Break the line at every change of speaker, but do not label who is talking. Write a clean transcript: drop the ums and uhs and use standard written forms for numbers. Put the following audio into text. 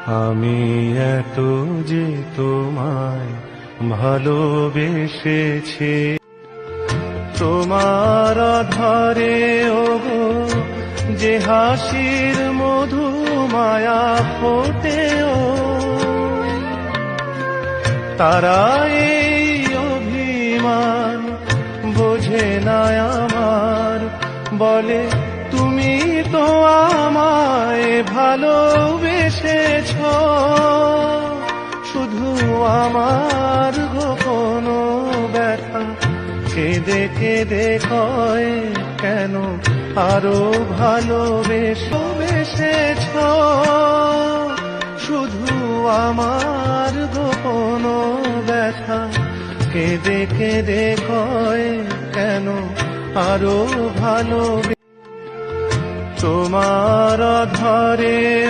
আমি এত যে তোমায় ভালোবেসেছি, তোমার আধারে ওগো যে হাসির মধু মায়া ফোটেও, তারা এই অভিমান বোঝে না আমার, বলে তুমি তো আমায় ভালোবেসেছ, শুধু আমার গোপন ব্যথা কেঁদে কেঁদে কয় কেন আরো ভালোবেসেছ, শুধু আমার গোপন ব্যথা কেঁদে কেঁদে কয় কেন আরো ভালোবেসেছ। তোমার আধারে